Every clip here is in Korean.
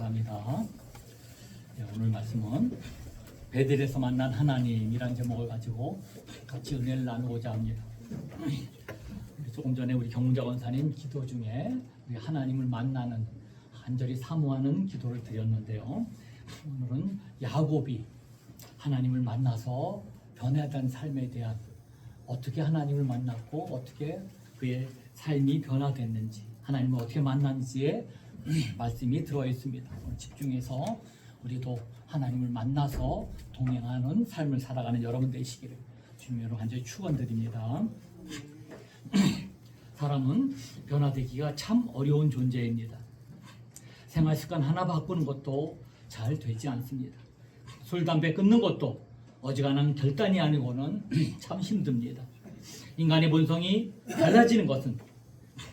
감사합니다. 오늘 말씀은 베델에서 만난 하나님이란 제목을 가지고 같이 은혜를 나누고자 합니다. 조금 전에 우리 경문자 권사님 기도 중에 우리 하나님을 만나는 간절히 사모하는 기도를 드렸는데요. 오늘은 야곱이 하나님을 만나서 변화된 삶에 대한 어떻게 하나님을 만났고 어떻게 그의 삶이 변화됐는지 하나님을 어떻게 만났는지에 말씀이 들어있습니다. 오늘 집중해서 우리도 하나님을 만나서 동행하는 삶을 살아가는 여러분 되시기를 주님으로 간절히 축원드립니다. 사람은 변화되기가 참 어려운 존재입니다. 생활 습관 하나 바꾸는 것도 잘 되지 않습니다. 술, 담배 끊는 것도 어지간한 결단이 아니고는 참 힘듭니다. 인간의 본성이 달라지는 것은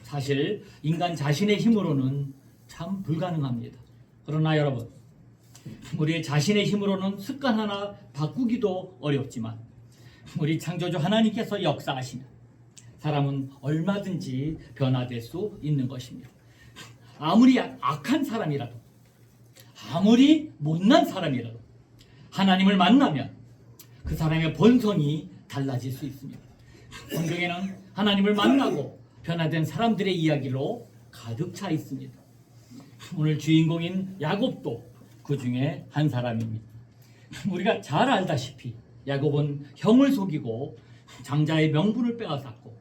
사실 인간 자신의 힘으로는 참 불가능합니다. 그러나 여러분, 우리 자신의 힘으로는 습관 하나 바꾸기도 어렵지만 우리 창조주 하나님께서 역사하시면 사람은 얼마든지 변화될 수 있는 것입니다. 아무리 악한 사람이라도 아무리 못난 사람이라도 하나님을 만나면 그 사람의 본성이 달라질 수 있습니다. 성경에는 하나님을 만나고 변화된 사람들의 이야기로 가득 차 있습니다. 오늘 주인공인 야곱도 그 중에 한 사람입니다. 우리가 잘 알다시피 야곱은 형을 속이고 장자의 명분을 빼앗았고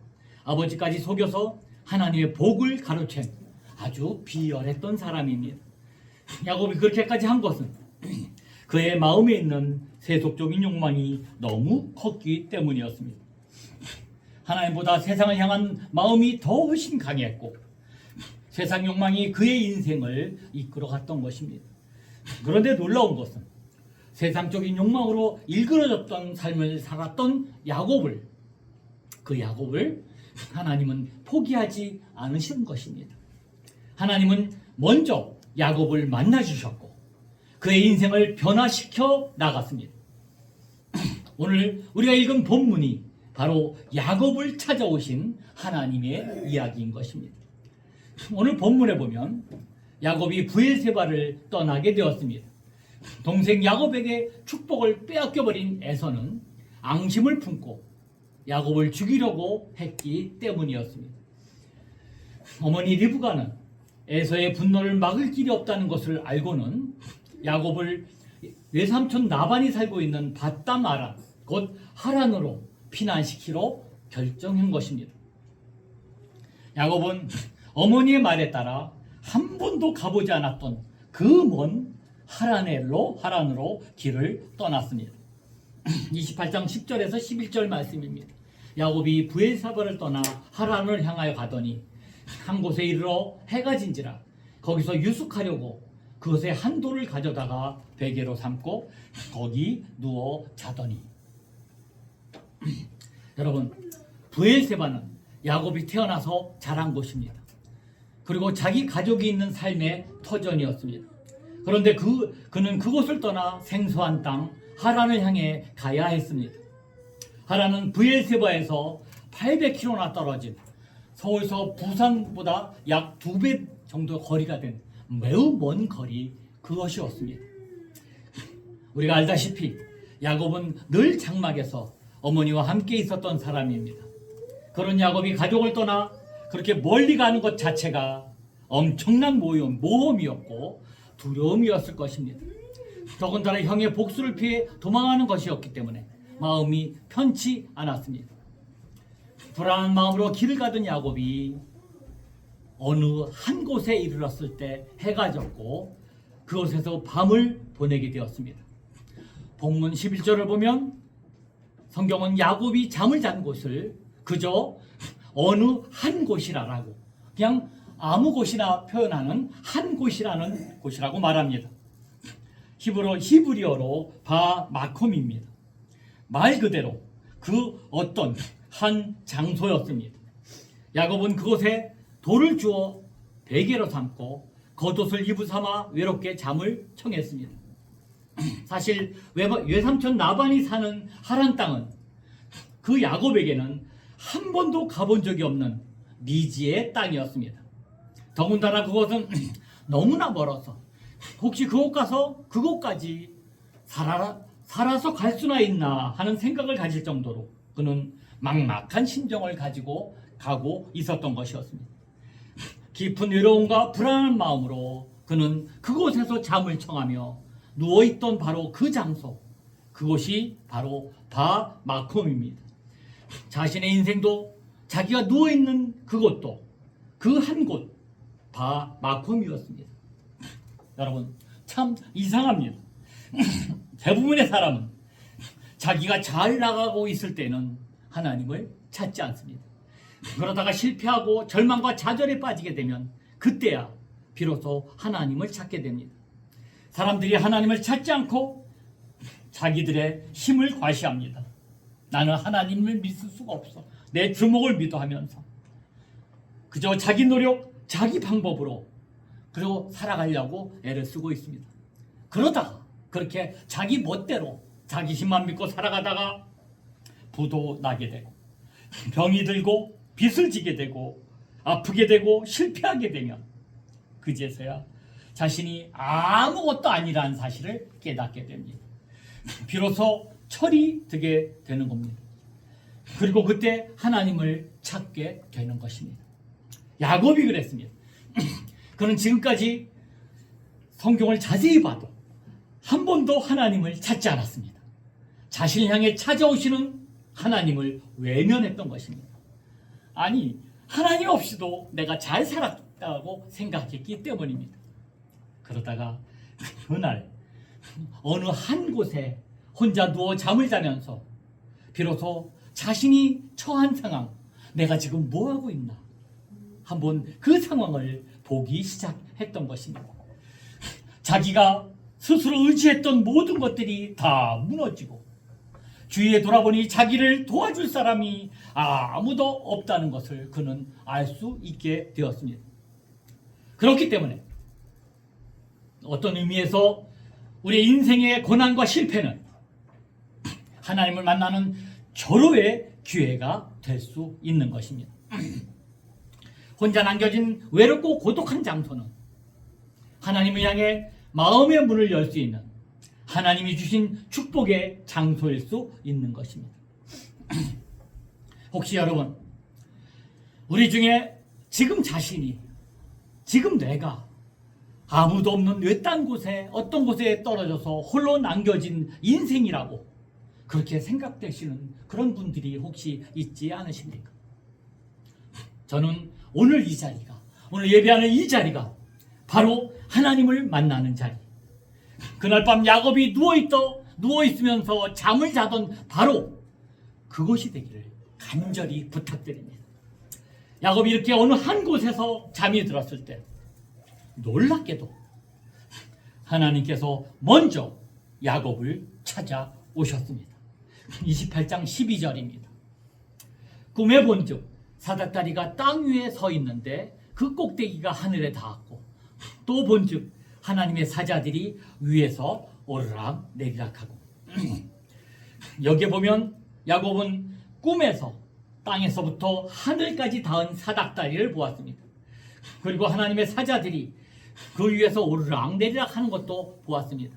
아버지까지 속여서 하나님의 복을 가로챈 아주 비열했던 사람입니다. 야곱이 그렇게까지 한 것은 그의 마음에 있는 세속적인 욕망이 너무 컸기 때문이었습니다. 하나님보다 세상을 향한 마음이 더 훨씬 강했고 세상 욕망이 그의 인생을 이끌어갔던 것입니다. 그런데 놀라운 것은 세상적인 욕망으로 일그러졌던 삶을 살았던 야곱을 하나님은 포기하지 않으신 것입니다. 하나님은 먼저 야곱을 만나주셨고 그의 인생을 변화시켜 나갔습니다. 오늘 우리가 읽은 본문이 바로 야곱을 찾아오신 하나님의 이야기인 것입니다. 오늘 본문에 보면 야곱이 브엘세바를 떠나게 되었습니다. 동생 야곱에게 축복을 빼앗겨버린 에서는 앙심을 품고 야곱을 죽이려고 했기 때문이었습니다. 어머니 리브가는 에서의 분노를 막을 길이 없다는 것을 알고는 야곱을 외삼촌 나반이 살고 있는 밧담 아람 곧 하란으로 피난시키러 결정한 것입니다. 야곱은 어머니의 말에 따라 한 번도 가보지 않았던 그 먼 하란으로 길을 떠났습니다. 28장 10절에서 11절 말씀입니다. 야곱이 브엘사바를 떠나 하란을 향하여 가더니 한 곳에 이르러 해가 진지라 거기서 유숙하려고 그것에 한 돌을 가져다가 베개로 삼고 거기 누워 자더니 여러분, 브엘세바는 야곱이 태어나서 자란 곳입니다. 그리고 자기 가족이 있는 삶의 터전이었습니다. 그런데 그는 그곳을 떠나 생소한 땅 하란을 향해 가야 했습니다. 하란은 브엘세바에서 800km나 떨어진 서울서 부산보다 약 2배 정도 거리가 된 매우 먼 거리 그것이었습니다. 우리가 알다시피 야곱은 늘 장막에서 어머니와 함께 있었던 사람입니다. 그런 야곱이 가족을 떠나 그렇게 멀리 가는 것 자체가 엄청난 모험이었고 두려움이었을 것입니다. 더군다나 형의 복수를 피해 도망하는 것이었기 때문에 마음이 편치 않았습니다. 불안한 마음으로 길을 가던 야곱이 어느 한 곳에 이르렀을 때 해가 졌고 그곳에서 밤을 보내게 되었습니다. 본문 11절을 보면 성경은 야곱이 잠을 잔 곳을 그저 어느 한 곳이라고 그냥 아무 곳이나 표현하는 한 곳이라는 곳이라고 말합니다. 히브리어로 바마콤입니다. 말 그대로 그 어떤 한 장소였습니다. 야곱은 그곳에 돌을 주어 베개로 삼고 겉옷을 이부 삼아 외롭게 잠을 청했습니다. 사실 외삼촌 나반이 사는 하란 땅은 그 야곱에게는 한 번도 가본 적이 없는 미지의 땅이었습니다. 더군다나 그것은 너무나 멀어서 혹시 그곳까지 살아서 갈 수나 있나 하는 생각을 가질 정도로 그는 막막한 심정을 가지고 가고 있었던 것이었습니다. 깊은 외로움과 불안한 마음으로 그는 그곳에서 잠을 청하며 누워있던 바로 그 장소, 그곳이 바로 바마콤입니다. 자신의 인생도 자기가 누워있는 그곳도 그 한 곳, 바마콤이었습니다. 여러분, 참 이상합니다. 대부분의 사람은 자기가 잘 나가고 있을 때는 하나님을 찾지 않습니다. 그러다가 실패하고 절망과 좌절에 빠지게 되면 그때야 비로소 하나님을 찾게 됩니다. 사람들이 하나님을 찾지 않고 자기들의 힘을 과시합니다. 나는 하나님을 믿을 수가 없어. 내 주먹을 믿어 하면서 그저 자기 노력, 자기 방법으로 그리고 살아가려고 애를 쓰고 있습니다. 그러다가 그렇게 자기 멋대로 자기 힘만 믿고 살아가다가 부도 나게 되고 병이 들고 빚을 지게 되고 아프게 되고 실패하게 되면 그제서야 자신이 아무것도 아니라는 사실을 깨닫게 됩니다. 비로소 철이 들게 되는 겁니다. 그리고 그때 하나님을 찾게 되는 것입니다. 야곱이 그랬습니다. 그는 지금까지 성경을 자세히 봐도 한 번도 하나님을 찾지 않았습니다. 자신을 향해 찾아오시는 하나님을 외면했던 것입니다. 아니, 하나님 없이도 내가 잘 살았다고 생각했기 때문입니다. 그러다가 그날 어느 한 곳에 혼자 누워 잠을 자면서 비로소 자신이 처한 상황, 내가 지금 뭐하고 있나 한번 그 상황을 보기 시작했던 것입니다. 자기가 스스로 의지했던 모든 것들이 다 무너지고 주위에 돌아보니 자기를 도와줄 사람이 아무도 없다는 것을 그는 알 수 있게 되었습니다. 그렇기 때문에 어떤 의미에서 우리 인생의 고난과 실패는 하나님을 만나는 절호의 기회가 될 수 있는 것입니다. 혼자 남겨진 외롭고 고독한 장소는 하나님을 향해 마음의 문을 열 수 있는 하나님이 주신 축복의 장소일 수 있는 것입니다. 혹시 여러분, 우리 중에 지금 자신이, 지금 내가 아무도 없는 외딴 곳에 어떤 곳에 떨어져서 홀로 남겨진 인생이라고 그렇게 생각되시는 그런 분들이 혹시 있지 않으십니까? 저는 오늘 이 자리가, 오늘 예배하는 이 자리가 바로 하나님을 만나는 자리, 그날 밤 야곱이 누워있으면서 잠을 자던 바로 그것이 되기를 간절히 부탁드립니다. 야곱이 이렇게 어느 한 곳에서 잠이 들었을 때 놀랍게도 하나님께서 먼저 야곱을 찾아오셨습니다. 28장 12절입니다. 꿈에 본즉 사닥다리가 땅 위에 서 있는데 그 꼭대기가 하늘에 닿았고 또 본즉 하나님의 사자들이 위에서 오르락 내리락하고 여기에 보면 야곱은 꿈에서 땅에서부터 하늘까지 닿은 사닥다리를 보았습니다. 그리고 하나님의 사자들이 그 위에서 오르락 내리락 하는 것도 보았습니다.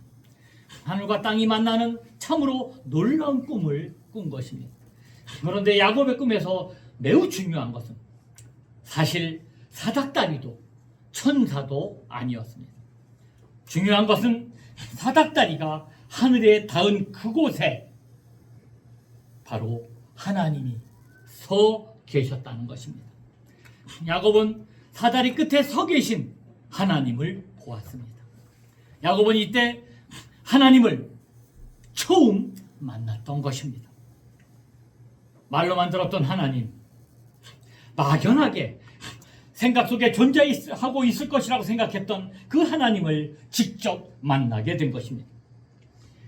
하늘과 땅이 만나는 참으로 놀라운 꿈을 꾼 것입니다. 그런데 야곱의 꿈에서 매우 중요한 것은 사실 사닥다리도 천사도 아니었습니다. 중요한 것은 사닥다리가 하늘에 닿은 그곳에 바로 하나님이 서 계셨다는 것입니다. 야곱은 사다리 끝에 서 계신 하나님을 보았습니다. 야곱은 이때 하나님을 처음 만났던 것입니다. 말로만 들었던 하나님, 막연하게 생각 속에 존재하고 있을 것이라고 생각했던 그 하나님을 직접 만나게 된 것입니다.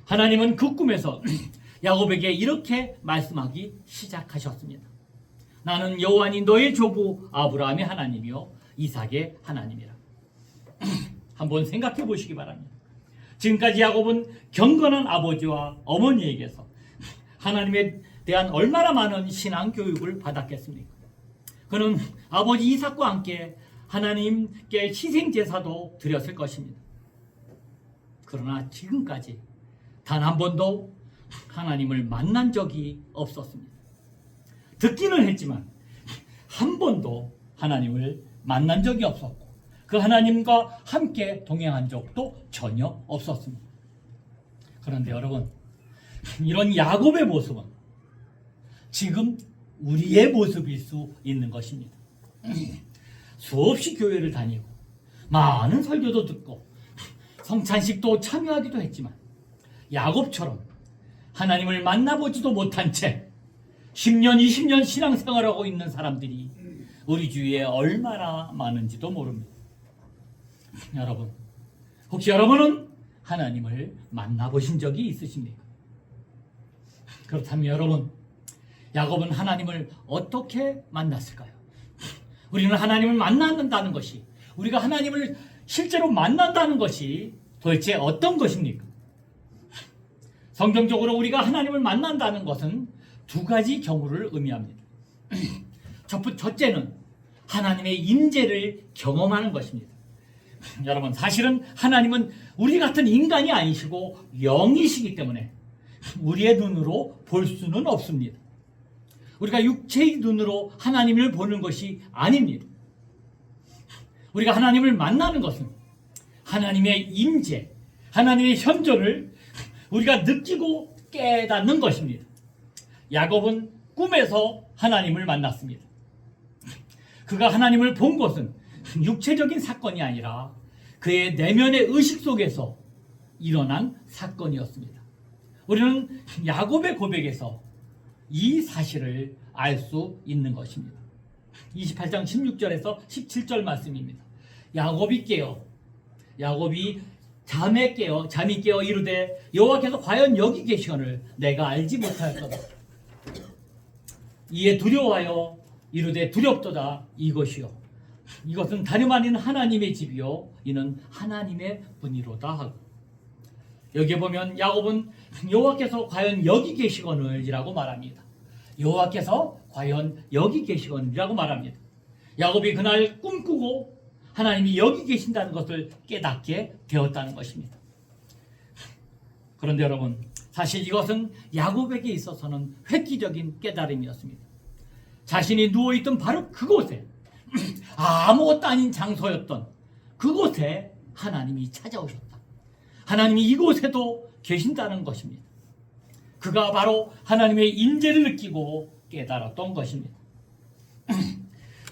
하나님은 그 꿈에서 야곱에게 이렇게 말씀하기 시작하셨습니다. 나는 여호와니 너의 조부 아브라함의 하나님이요 이삭의 하나님이라. 한번 생각해 보시기 바랍니다. 지금까지 야곱은 경건한 아버지와 어머니에게서 하나님에 대한 얼마나 많은 신앙 교육을 받았겠습니까? 그는 아버지 이삭과 함께 하나님께 희생 제사도 드렸을 것입니다. 그러나 지금까지 단 한 번도 하나님을 만난 적이 없었습니다. 듣기는 했지만 한 번도 하나님을 만난 적이 없었고 그 하나님과 함께 동행한 적도 전혀 없었습니다. 그런데 여러분, 이런 야곱의 모습은 지금 우리의 모습일 수 있는 것입니다. 수없이 교회를 다니고 많은 설교도 듣고 성찬식도 참여하기도 했지만 야곱처럼 하나님을 만나보지도 못한 채 10년, 20년 신앙생활하고 있는 사람들이 우리 주위에 얼마나 많은지도 모릅니다. 여러분, 혹시 여러분은 하나님을 만나보신 적이 있으십니까? 그렇다면 여러분, 야곱은 하나님을 어떻게 만났을까요? 우리는 하나님을 만난다는 것이, 우리가 하나님을 실제로 만난다는 것이 도대체 어떤 것입니까? 성경적으로 우리가 하나님을 만난다는 것은 두 가지 경우를 의미합니다. 첫째는 하나님의 임재를 경험하는 것입니다. 여러분, 사실은 하나님은 우리 같은 인간이 아니시고 영이시기 때문에 우리의 눈으로 볼 수는 없습니다. 우리가 육체의 눈으로 하나님을 보는 것이 아닙니다. 우리가 하나님을 만나는 것은 하나님의 임재, 하나님의 현존을 우리가 느끼고 깨닫는 것입니다. 야곱은 꿈에서 하나님을 만났습니다. 그가 하나님을 본 것은 육체적인 사건이 아니라 그의 내면의 의식 속에서 일어난 사건이었습니다. 우리는 야곱의 고백에서 이 사실을 알 수 있는 것입니다. 28장 16절에서 17절 말씀입니다. 야곱이 잠이 깨어 이르되 여호와께서 과연 여기 계시거늘 내가 알지 못하였도다. 이에 두려워하여 이르되 두렵도다. 이것은 다름 아닌 하나님의 집이요 이는 하나님의 분이로다 하고, 여기에 보면 야곱은 여호와께서 과연 여기 계시거늘이라고 말합니다. 여호와께서 과연 여기 계시거늘이라고 말합니다. 야곱이 그날 꿈꾸고 하나님이 여기 계신다는 것을 깨닫게 되었다는 것입니다. 그런데 여러분, 사실 이것은 야곱에게 있어서는 획기적인 깨달음이었습니다. 자신이 누워있던 바로 그곳에, 아무것도 아닌 장소였던 그곳에 하나님이 찾아오셨다. 하나님이 이곳에도 계신다는 것입니다. 그가 바로 하나님의 임재를 느끼고 깨달았던 것입니다.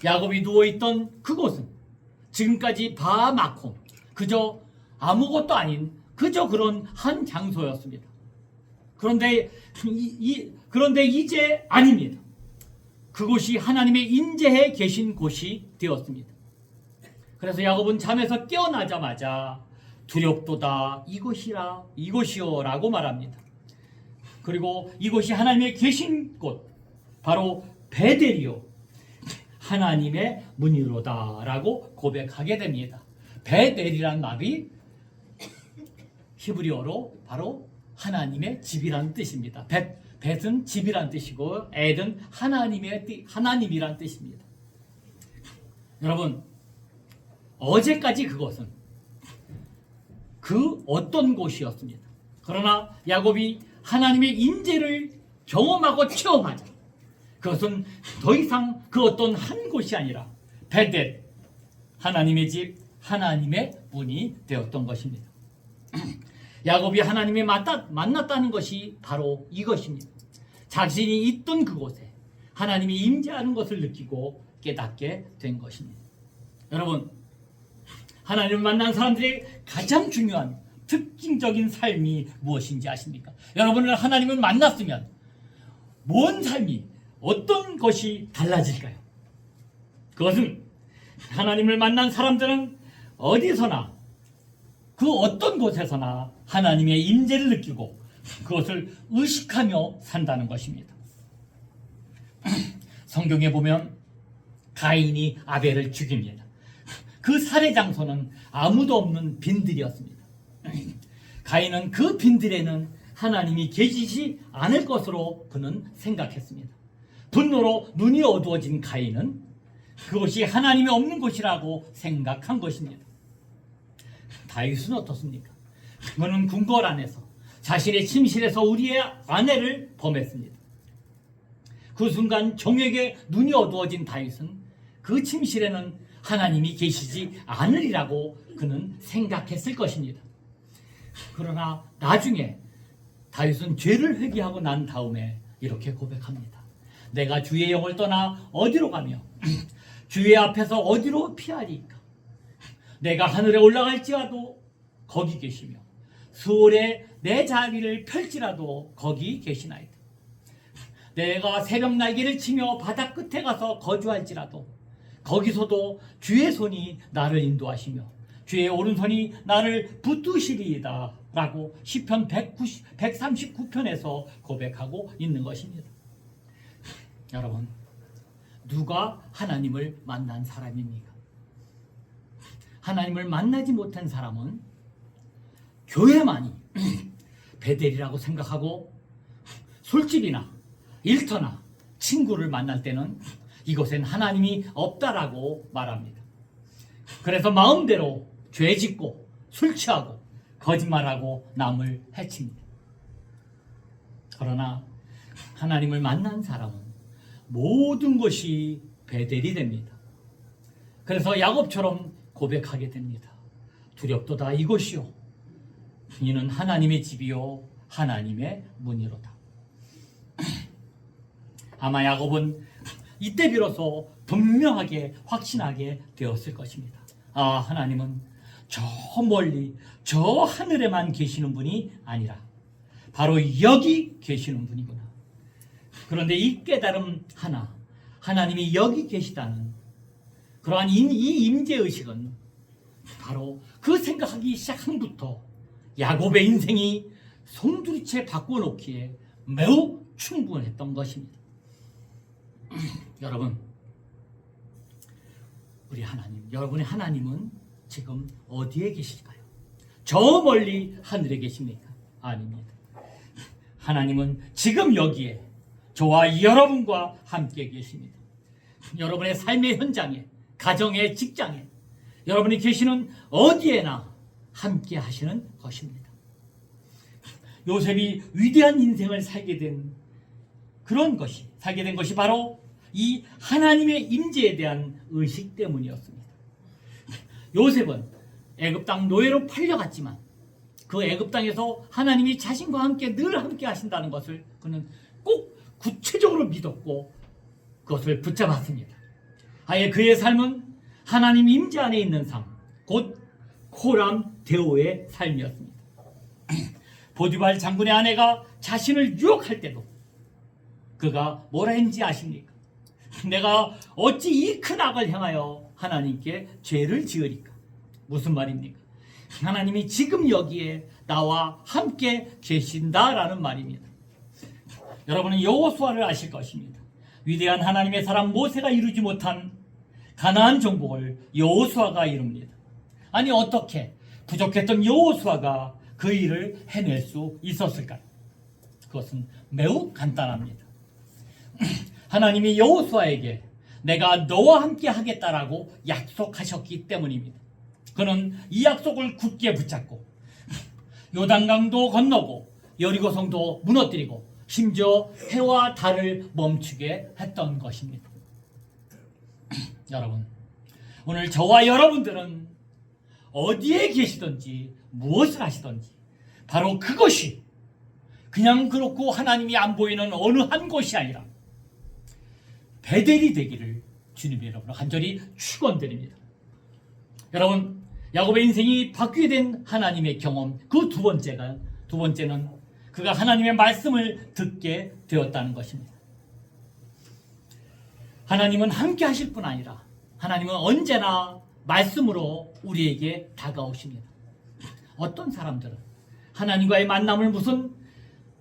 야곱이 누워있던 그곳은 지금까지 바마콤, 그저 아무것도 아닌 그저 그런 한 장소였습니다. 그런데 이제 아닙니다. 그곳이 하나님의 임재에 계신 곳이 되었습니다. 그래서 야곱은 잠에서 깨어나자마자 두렵도다 이곳이요라고 말합니다. 그리고 이곳이 하나님의 계신 곳, 바로 베델이요 하나님의 문이로다라고 고백하게 됩니다. 베델이란 말이 히브리어로 바로 하나님의 집이라는 뜻입니다. 벳은 집이란 뜻이고 엘은 하나님이란 뜻입니다. 여러분, 어제까지 그것은 그 어떤 곳이었습니다. 그러나 야곱이 하나님의 임재를 경험하고 체험하자 그것은 더 이상 그 어떤 한 곳이 아니라 베델, 하나님의 집, 하나님의 문이 되었던 것입니다. 야곱이 하나님을 만났다는 것이 바로 이것입니다. 자신이 있던 그곳에 하나님이 임재하는 것을 느끼고 깨닫게 된 것입니다. 여러분, 하나님을 만난 사람들의 가장 중요한 특징적인 삶이 무엇인지 아십니까? 여러분은 하나님을 만났으면 뭔 삶이, 어떤 것이 달라질까요? 그것은 하나님을 만난 사람들은 어디서나 그 어떤 곳에서나 하나님의 임재를 느끼고 그것을 의식하며 산다는 것입니다. 성경에 보면 가인이 아벨을 죽입니다. 그 살해 장소는 아무도 없는 빈들이었습니다. 가인은 그 빈들에는 하나님이 계시지 않을 것으로 그는 생각했습니다. 분노로 눈이 어두워진 가인은 그것이 하나님이 없는 곳이라고 생각한 것입니다. 다윗은 어떻습니까? 그는 궁궐 안에서 자신의 침실에서 우리의 아내를 범했습니다. 그 순간 종에게 눈이 어두워진 다윗은 그 침실에는 하나님이 계시지 않으리라고 그는 생각했을 것입니다. 그러나 나중에 다윗은 죄를 회개하고 난 다음에 이렇게 고백합니다. 내가 주의 영을 떠나 어디로 가며 주의 앞에서 어디로 피하리까? 내가 하늘에 올라갈지라도 거기 계시며 수월에 내 자리를 펼지라도 거기 계시나이다. 내가 새벽 날개를 치며 바다 끝에 가서 거주할지라도 거기서도 주의 손이 나를 인도하시며 주의 오른손이 나를 붙드시리이다 라고 시편 139편에서 고백하고 있는 것입니다. 여러분, 누가 하나님을 만난 사람입니까? 하나님을 만나지 못한 사람은 교회만이 베델이라고 생각하고 술집이나 일터나 친구를 만날 때는 이곳엔 하나님이 없다라고 말합니다. 그래서 마음대로 죄 짓고 술 취하고 거짓말하고 남을 해칩니다. 그러나 하나님을 만난 사람은 모든 것이 베델이 됩니다. 그래서 야곱처럼 고백하게 됩니다. 두렵도다 이곳이요 이는 하나님의 집이요 하나님의 문이로다. 아마 야곱은 이때 비로소 분명하게 확신하게 되었을 것입니다. 아, 하나님은 저 멀리 저 하늘에만 계시는 분이 아니라 바로 여기 계시는 분이구나. 그런데 이 깨달음 하나, 하나님이 여기 계시다는 그러한 이 임재의식은 바로 그 생각하기 시작함부터 야곱의 인생이 송두리째 바꿔놓기에 매우 충분했던 것입니다. 여러분, 우리 하나님, 여러분의 하나님은 지금 어디에 계실까요? 저 멀리 하늘에 계십니까? 아닙니다. 하나님은 지금 여기에 저와 여러분과 함께 계십니다. 여러분의 삶의 현장에, 가정의 직장에, 여러분이 계시는 어디에나 함께 하시는 것입니다. 요셉이 위대한 인생을 살게 된 것이 바로 이 하나님의 임재에 대한 의식 때문이었습니다. 요셉은 애굽 땅 노예로 팔려갔지만 그 애굽 땅에서 하나님이 자신과 함께 늘 함께 하신다는 것을 그는 꼭 구체적으로 믿었고 그것을 붙잡았습니다. 아예 그의 삶은 하나님 임재 안에 있는 삶, 곧 코람 데오의 삶이었습니다. 보디발 장군의 아내가 자신을 유혹할 때도 그가 뭐라 했는지 아십니까? 내가 어찌 이 큰 악을 행하여 하나님께 죄를 지으리까? 무슨 말입니까? 하나님이 지금 여기에 나와 함께 계신다라는 말입니다. 여러분은 여호수아를 아실 것입니다. 위대한 하나님의 사람 모세가 이루지 못한 가나안 정복을 여호수아가 이룹니다. 아니 어떻게 부족했던 여호수아가 그 일을 해낼 수 있었을까요? 그것은 매우 간단합니다. 하나님이 여호수아에게 내가 너와 함께 하겠다라고 약속하셨기 때문입니다. 그는 이 약속을 굳게 붙잡고 요단강도 건너고 여리고성도 무너뜨리고 심지어 해와 달을 멈추게 했던 것입니다. 여러분, 오늘 저와 여러분들은 어디에 계시든지 무엇을 하시든지 바로 그것이 그냥 그렇고 하나님이 안 보이는 어느 한 곳이 아니라 베델이 되기를 주님의 이름으로 간절히 축원드립니다. 여러분, 야곱의 인생이 바뀌게 된 하나님의 경험, 그 두 번째는 그가 하나님의 말씀을 듣게 되었다는 것입니다. 하나님은 함께 하실 뿐 아니라 하나님은 언제나 말씀으로 우리에게 다가오십니다. 어떤 사람들은 하나님과의 만남을 무슨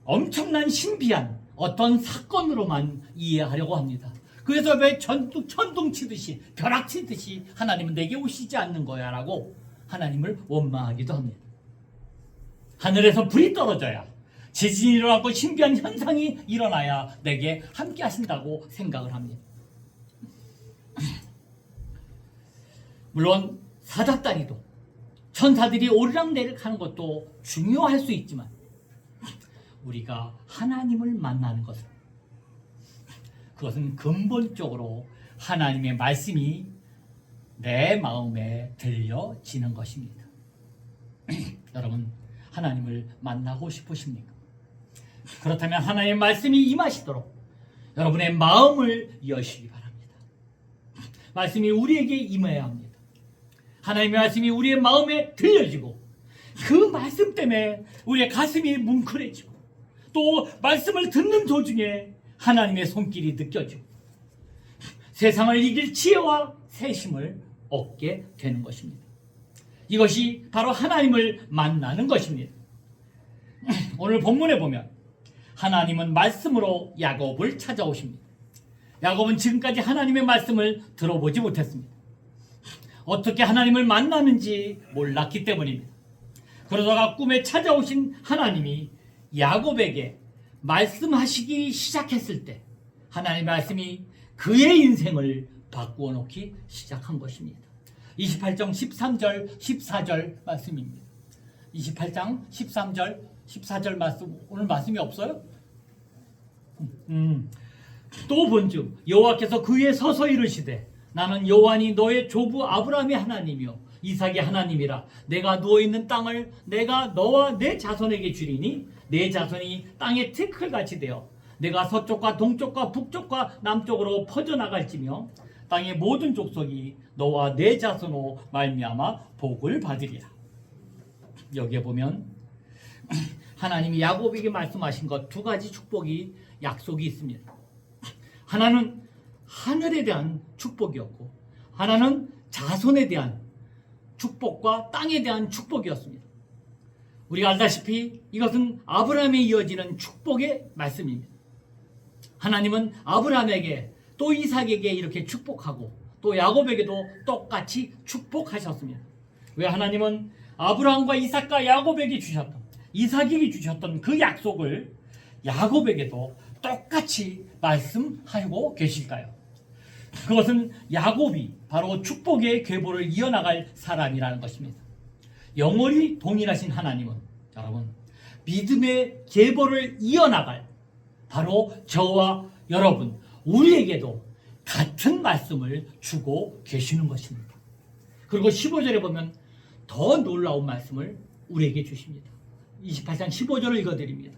엄청난 신비한 어떤 사건으로만 이해하려고 합니다. 그래서 왜 천둥 치듯이 벼락 치듯이 하나님은 내게 오시지 않는 거야 라고 하나님을 원망하기도 합니다. 하늘에서 불이 떨어져야 지진이 일어나고 신비한 현상이 일어나야 내게 함께 하신다고 생각을 합니다. 물론 사닥다리도 천사들이 오르락내리락 하는 것도 중요할 수 있지만 우리가 하나님을 만나는 것은 그것은 근본적으로 하나님의 말씀이 내 마음에 들려지는 것입니다. 여러분, 하나님을 만나고 싶으십니까? 그렇다면 하나님의 말씀이 임하시도록 여러분의 마음을 여시기 바랍니다. 말씀이 우리에게 임해야 합니다. 하나님의 말씀이 우리의 마음에 들려지고 그 말씀 때문에 우리의 가슴이 뭉클해지고 또 말씀을 듣는 도중에 하나님의 손길이 느껴지고 세상을 이길 지혜와 세심을 얻게 되는 것입니다. 이것이 바로 하나님을 만나는 것입니다. 오늘 본문에 보면 하나님은 말씀으로 야곱을 찾아오십니다. 야곱은 지금까지 하나님의 말씀을 들어보지 못했습니다. 어떻게 하나님을 만나는지 몰랐기 때문입니다. 그러다가 꿈에 찾아오신 하나님이 야곱에게 말씀하시기 시작했을 때 하나님의 말씀이 그의 인생을 바꾸어 놓기 시작한 것입니다. 28장 13절 14절 말씀입니다. 28장 13절 14절 말씀, 오늘 말씀이 없어요? 또 본즉 여호와께서 그의 서서 이르시되 나는 여호와니 너의 조부 아브라함의 하나님이요 이삭의 하나님이라. 내가 누워있는 땅을 내가 너와 내 자손에게 주리니 내 자손이 땅의 티끌같이 되어 내가 서쪽과 동쪽과 북쪽과 남쪽으로 퍼져나갈지며 땅의 모든 족속이 너와 내 자손으로 말미암아 복을 받으리라. 여기에 보면 하나님이 야곱에게 말씀하신 것 두 가지 축복이 약속이 있습니다. 하나는 하늘에 대한 축복이었고 하나는 자손에 대한 축복과 땅에 대한 축복이었습니다. 우리가 알다시피 이것은 아브라함에 이어지는 축복의 말씀입니다. 하나님은 아브라함에게 또 이삭에게 이렇게 축복하고 또 야곱에게도 똑같이 축복하셨습니다. 왜? 하나님은 아브라함과 이삭과 야곱에게 주셨던 이삭에게 주셨던 그 약속을 야곱에게도 똑같이 말씀하고 계실까요? 그것은 야곱이 바로 축복의 계보를 이어나갈 사람이라는 것입니다. 영원히 동일하신 하나님은 여러분 믿음의 계보를 이어나갈 바로 저와 여러분 우리에게도 같은 말씀을 주고 계시는 것입니다. 그리고 15절에 보면 더 놀라운 말씀을 우리에게 주십니다. 28장 15절을 읽어드립니다.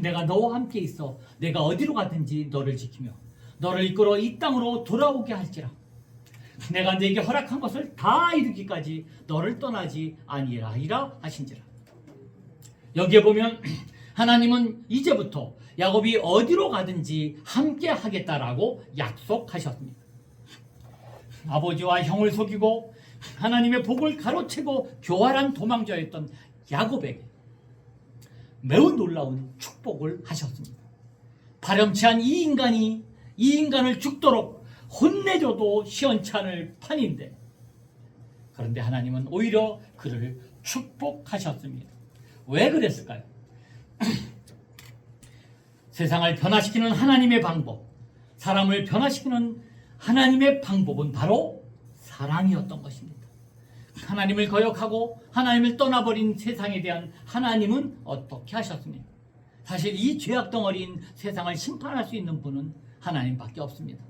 내가 너와 함께 있어 내가 어디로 가든지 너를 지키며 너를 이끌어 이 땅으로 돌아오게 할지라. 내가 네게 허락한 것을 다 이루기까지 너를 떠나지 아니하리라 하신지라. 여기에 보면 하나님은 이제부터 야곱이 어디로 가든지 함께 하겠다라고 약속하셨습니다. 아버지와 형을 속이고 하나님의 복을 가로채고 교활한 도망자였던 야곱에게 매우 놀라운 축복을 하셨습니다. 파렴치한 이 인간을 죽도록 혼내줘도 시원찮을 판인데 그런데 하나님은 오히려 그를 축복하셨습니다. 왜 그랬을까요? 세상을 변화시키는 하나님의 방법, 사람을 변화시키는 하나님의 방법은 바로 사랑이었던 것입니다. 하나님을 거역하고 하나님을 떠나버린 세상에 대한 하나님은 어떻게 하셨습니까? 사실 이 죄악 덩어리인 세상을 심판할 수 있는 분은 하나님밖에 없습니다.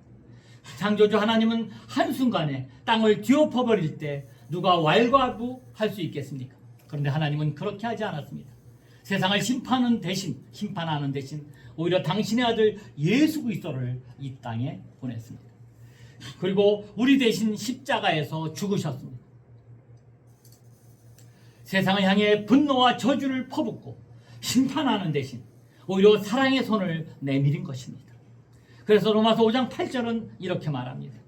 창조주 하나님은 한순간에 땅을 뒤엎어버릴 때 누가 왈가부할 수 있겠습니까? 그런데 하나님은 그렇게 하지 않았습니다. 세상을 심판하는 대신 오히려 당신의 아들 예수 그리스도를 이 땅에 보냈습니다. 그리고 우리 대신 십자가에서 죽으셨습니다. 세상을 향해 분노와 저주를 퍼붓고 심판하는 대신 오히려 사랑의 손을 내밀은 것입니다. 그래서 로마서 5장 8절은 이렇게 말합니다.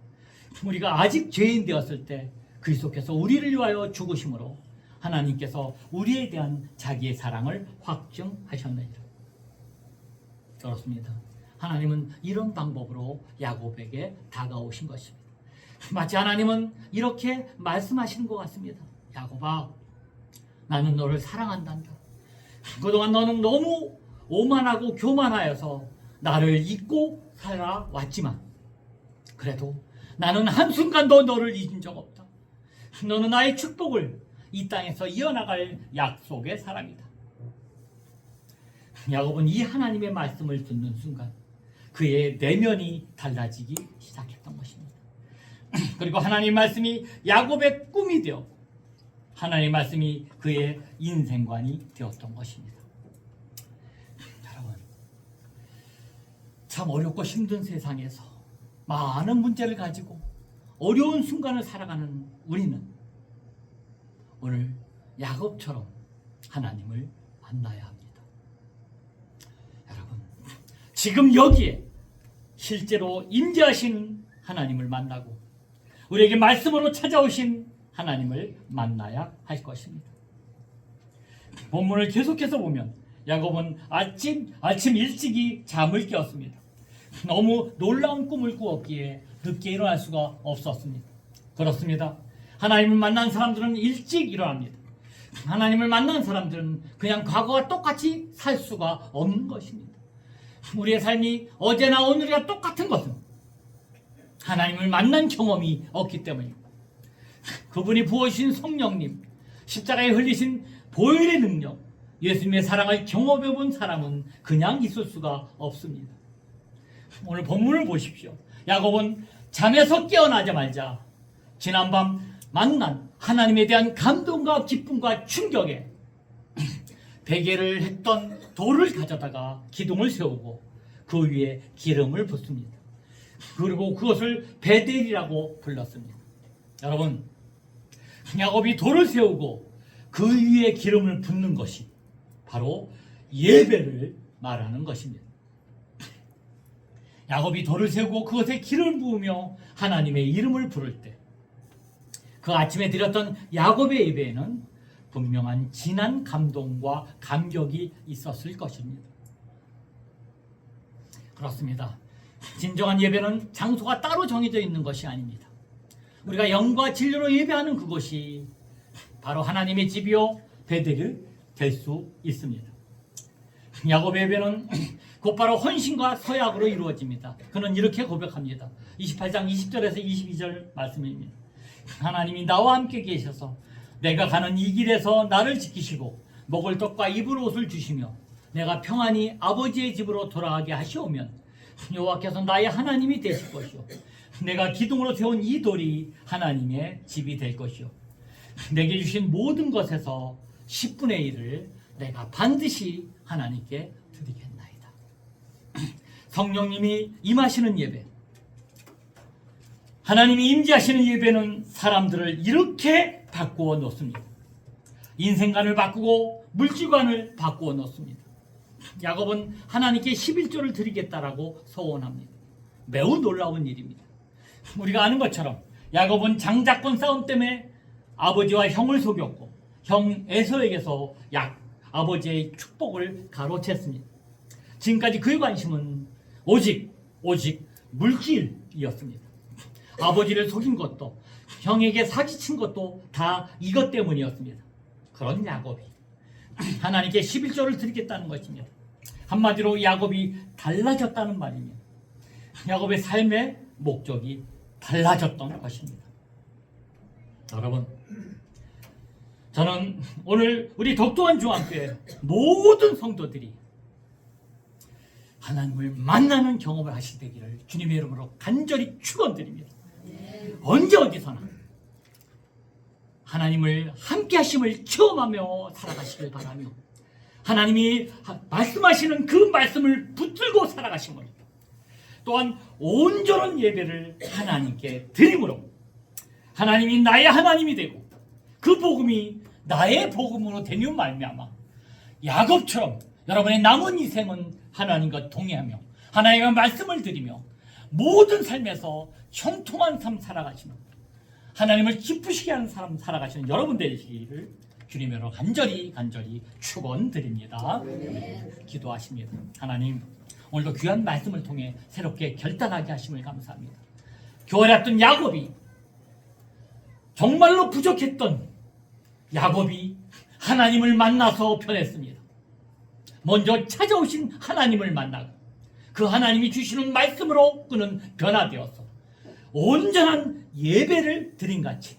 우리가 아직 죄인 되었을 때 그리스도께서 우리를 위하여 죽으심으로 하나님께서 우리에 대한 자기의 사랑을 확증하셨느니라. 그렇습니다. 하나님은 이런 방법으로 야곱에게 다가오신 것입니다. 마치 하나님은 이렇게 말씀하시는 것 같습니다. 야곱아, 나는 너를 사랑한단다. 그동안 너는 너무 오만하고 교만하여서 나를 잊고 살아왔지만 그래도 나는 한순간도 너를 잊은 적 없다. 너는 나의 축복을 이 땅에서 이어나갈 약속의 사람이다. 야곱은 이 하나님의 말씀을 듣는 순간 그의 내면이 달라지기 시작했던 것입니다. 그리고 하나님 말씀이 야곱의 꿈이 되어 하나님 말씀이 그의 인생관이 되었던 것입니다. 여러분, 참 어렵고 힘든 세상에서 많은 문제를 가지고 어려운 순간을 살아가는 우리는 오늘 야곱처럼 하나님을 만나야 합니다. 여러분, 지금 여기에 실제로 임재하신 하나님을 만나고 우리에게 말씀으로 찾아오신 하나님을 만나야 할 것입니다. 본문을 계속해서 보면 야곱은 아침 일찍이 잠을 깨었습니다. 너무 놀라운 꿈을 꾸었기에 늦게 일어날 수가 없었습니다. 그렇습니다. 하나님을 만난 사람들은 일찍 일어납니다. 하나님을 만난 사람들은 그냥 과거와 똑같이 살 수가 없는 것입니다. 우리의 삶이 어제나 오늘이나 똑같은 것은 하나님을 만난 경험이 없기 때문입니다. 그분이 부어주신 성령님, 십자가에 흘리신 보혈의 능력, 예수님의 사랑을 경험해본 사람은 그냥 있을 수가 없습니다. 오늘 본문을 보십시오. 야곱은 잠에서 깨어나자마자 지난밤 만난 하나님에 대한 감동과 기쁨과 충격에 베개를 했던 돌을 가져다가 기둥을 세우고 그 위에 기름을 붓습니다. 그리고 그것을 베델이라고 불렀습니다. 여러분, 야곱이 돌을 세우고 그 위에 기름을 붓는 것이 바로 예배를 말하는 것입니다. 야곱이 돌을 세우고 그것에 기름을 부으며 하나님의 이름을 부를 때 그 아침에 드렸던 야곱의 예배에는 분명한 진한 감동과 감격이 있었을 것입니다. 그렇습니다. 진정한 예배는 장소가 따로 정해져 있는 것이 아닙니다. 우리가 영과 진리로 예배하는 그곳이 바로 하나님의 집이요 베델이 될 수 있습니다. 야곱의 예배는 곧바로 헌신과 서약으로 이루어집니다. 그는 이렇게 고백합니다. 28장 20절에서 22절 말씀입니다. 하나님이 나와 함께 계셔서 내가 가는 이 길에서 나를 지키시고 먹을 떡과 입을 옷을 주시며 내가 평안히 아버지의 집으로 돌아가게 하시오면 여호와께서 나의 하나님이 되실 것이요 내가 기둥으로 세운 이 돌이 하나님의 집이 될 것이요 내게 주신 모든 것에서 10분의 1을 내가 반드시 하나님께 드리겠나이다. 성령님이 임하시는 예배, 하나님이 임재하시는 예배는 사람들을 이렇게 바꾸어 놓습니다. 인생관을 바꾸고 물질관을 바꾸어 놓습니다. 야곱은 하나님께 11조를 드리겠다라고 서원합니다. 매우 놀라운 일입니다. 우리가 아는 것처럼 야곱은 장자권 싸움 때문에 아버지와 형을 속였고 형 에서에게서 아버지의 축복을 가로챘습니다. 지금까지 그의 관심은 오직 물질이었습니다. 아버지를 속인 것도 형에게 사기친 것도 다 이것 때문이었습니다. 그런 야곱이 하나님께 11조를 드리겠다는 것입니다. 한마디로 야곱이 달라졌다는 말입니다. 야곱의 삶의 목적이 달라졌던 것입니다. 여러분, 저는 오늘 우리 독도원 중앙교회 모든 성도들이 하나님을 만나는 경험을 하실 되기를 주님의 이름으로 간절히 축원드립니다. 언제 어디서나 하나님을 함께 하심을 체험하며 살아가시길 바라며 하나님이 말씀하시는 그 말씀을 붙들고 살아가심을 또한 온전한 예배를 하나님께 드림으로 하나님이 나의 하나님이 되고 그 복음이 나의 복음으로 되는 말미암아 야곱처럼 여러분의 남은 인생은 하나님과 동행하며 하나님의 말씀을 드리며 모든 삶에서 형통한 삶 살아가시는 하나님을 기쁘시게 하는 삶 살아가시는 여러분 되시기를 주님으로 간절히 축원드립니다. 기도하십니다. 하나님, 오늘도 귀한 말씀을 통해 새롭게 결단하게 하심을 감사합니다. 교활했던 야곱이 정말로 부족했던 야곱이 하나님을 만나서 변했습니다. 먼저 찾아오신 하나님을 만나고 그 하나님이 주시는 말씀으로 그는 변화되어서 온전한 예배를 드린 같이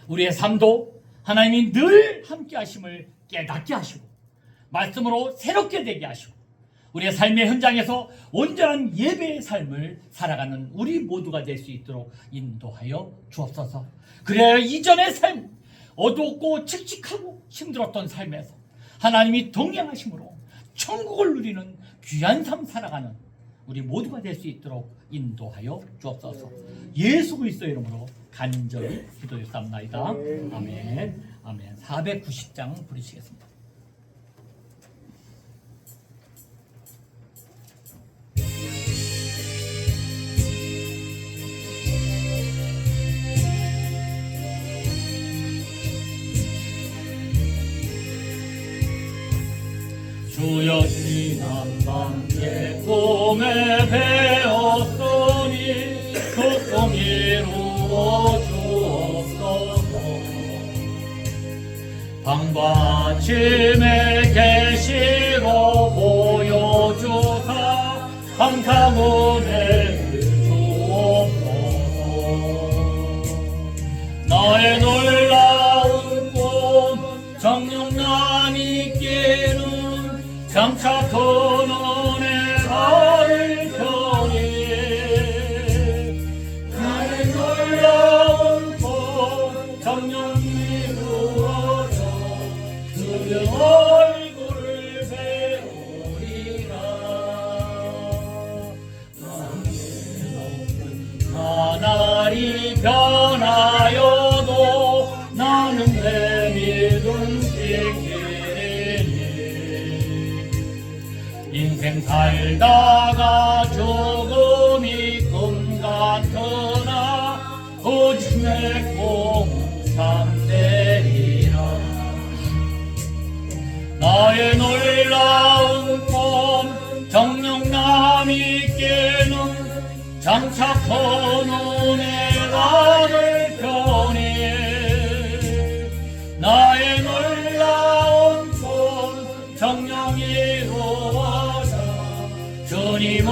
우리의 삶도 하나님이 늘 함께 하심을 깨닫게 하시고 말씀으로 새롭게 되게 하시고 우리의 삶의 현장에서 온전한 예배의 삶을 살아가는 우리 모두가 될 수 있도록 인도하여 주옵소서. 그래야 이전의 삶, 어두웠고 칙칙하고 힘들었던 삶에서 하나님이 동행하심으로 천국을 누리는 귀한 삶 살아가는 우리 모두가 될 수 있도록 인도하여 주옵소서. 예수 그리스도의 이름으로 간절히 기도했사옵나이다. 아멘. 아멘. 490장 부르시겠습니다. 주여 지난밤에 꿈에 배웠으니 그 꿈 이루어 주옵소서. 밤과 아침에 계시로 보여주사 항상 은혜를 주옵소서. 나의 놀라운 꿈 정녕 남이 끼는 장차 큰 은혜 나를 편히 나의 놀라운 꿈 정녕 이루어져 그의 얼굴을 배우리라. 나날이 변하여도 나는 내 믿음 지키리니 인생 살다가 죽음이 꿈 같으나 오직 내 꿈은 참되리라. 나의 놀라운 꿈 정녕 남이 깨는 장차 큰 은혜 나를 편히 나의 놀라운 꿈 정녕 이루어져 주님